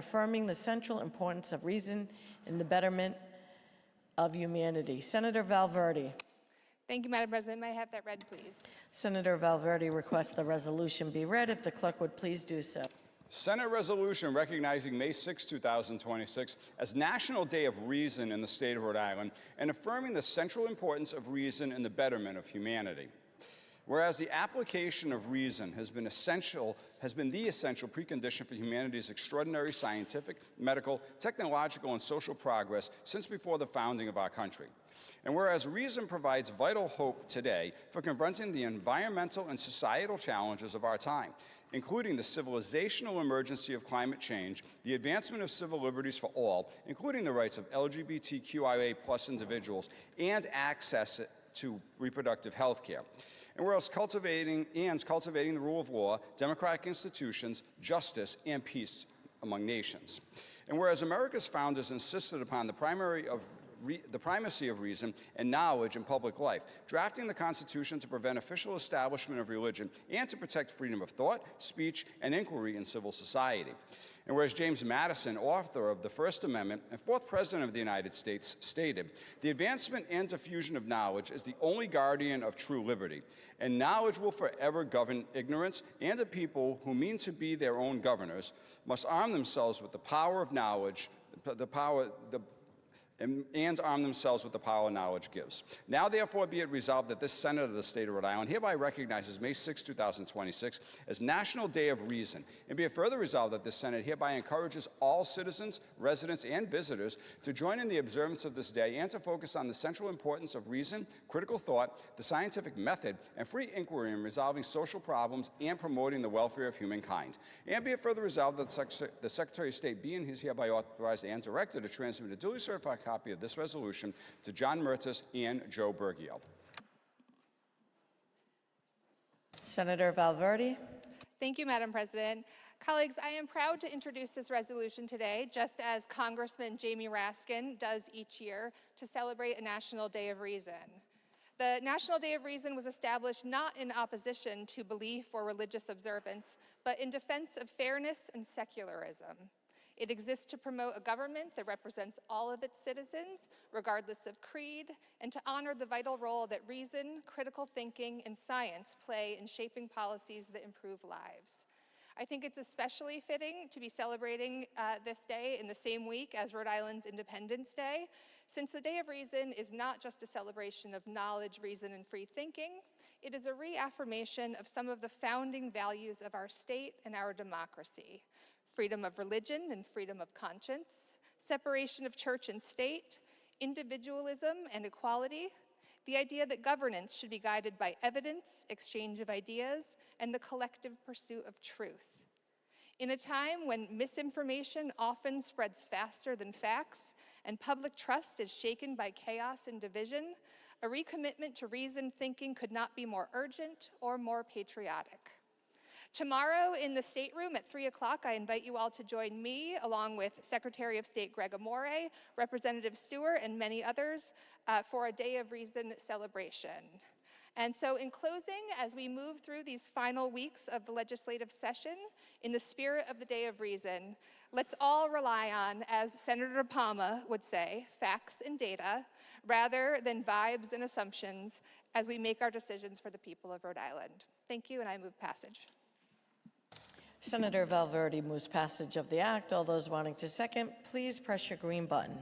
affirming the central importance of reason in the betterment of humanity. Senator Valverde. Thank you, Madam President. May I have that read, please? Senator Valverde requests the resolution be read. If the clerk would please do so. Senate resolution recognizing May 6, 2026 as National Day of Reason in the state of Rhode Island and affirming the central importance of reason in the betterment of humanity. Whereas the application of reason has been the essential precondition for humanity's extraordinary scientific, medical, technological, and social progress since before the founding of our country. And whereas reason provides vital hope today for confronting the environmental and societal challenges of our time, including the civilizational emergency of climate change, the advancement of civil liberties for all, including the rights of LGBTQIA+ individuals, and access to reproductive health care. And whereas cultivating the rule of law, democratic institutions, justice, and peace among nations. And whereas America's founders insisted upon the primacy of reason and knowledge in public life, drafting the Constitution to prevent official establishment of religion and to protect freedom of thought, speech, and inquiry in civil society. And whereas James Madison, author of the First Amendment and fourth President of the United States, stated, "The advancement and diffusion of knowledge is the only guardian of true liberty, and knowledge will forever govern ignorance, and the people who mean to be their own governors must arm themselves with the power of knowledge, and arm themselves with the power knowledge gives. Now, therefore, be it resolved that this Senate of the state of Rhode Island hereby recognizes May 6, 2026 as National Day of Reason, and be it further resolved that this Senate hereby encourages all citizens, residents, and visitors to join in the observance of this day and to focus on the central importance of reason, critical thought, the scientific method, and free inquiry in resolving social problems and promoting the welfare of humankind. And be it further resolved that the Secretary of State be and he is hereby authorized and directed to transmit a duly certified copy of this resolution to John Mertis and Joe Bergio. Senator Valverde. Thank you, Madam President. Colleagues, I am proud to introduce this resolution today, just as Congressman Jamie Raskin does each year, to celebrate a National Day of Reason. The National Day of Reason was established not in opposition to belief or religious observance, but in defense of fairness and secularism. It exists to promote a government that represents all of its citizens, regardless of creed, and to honor the vital role that reason, critical thinking, and science play in shaping policies that improve lives. I think it's especially fitting to be celebrating this day in the same week as Rhode Island's Independence Day, since the Day of Reason is not just a celebration of knowledge, reason, and free thinking. It is a reaffirmation of some of the founding values of our state and our democracy: freedom of religion and freedom of conscience, separation of church and state, individualism and equality, the idea that governance should be guided by evidence, exchange of ideas, and the collective pursuit of truth. In a time when misinformation often spreads faster than facts and public trust is shaken by chaos and division, a recommitment to reasoned thinking could not be more urgent or more patriotic. Tomorrow in the State Room at 3 o'clock, I invite you all to join me, along with Secretary of State Greg Amore, Representative Stewart, and many others, for a Day of Reason celebration. And so in closing, as we move through these final weeks of the legislative session, in the spirit of the Day of Reason, let's all rely on, as Senator Palma would say, facts and data, rather than vibes and assumptions, as we make our decisions for the people of Rhode Island. Thank you, and I move passage. Senator Valverde moves passage of the act. All those wanting to second, please press your green button.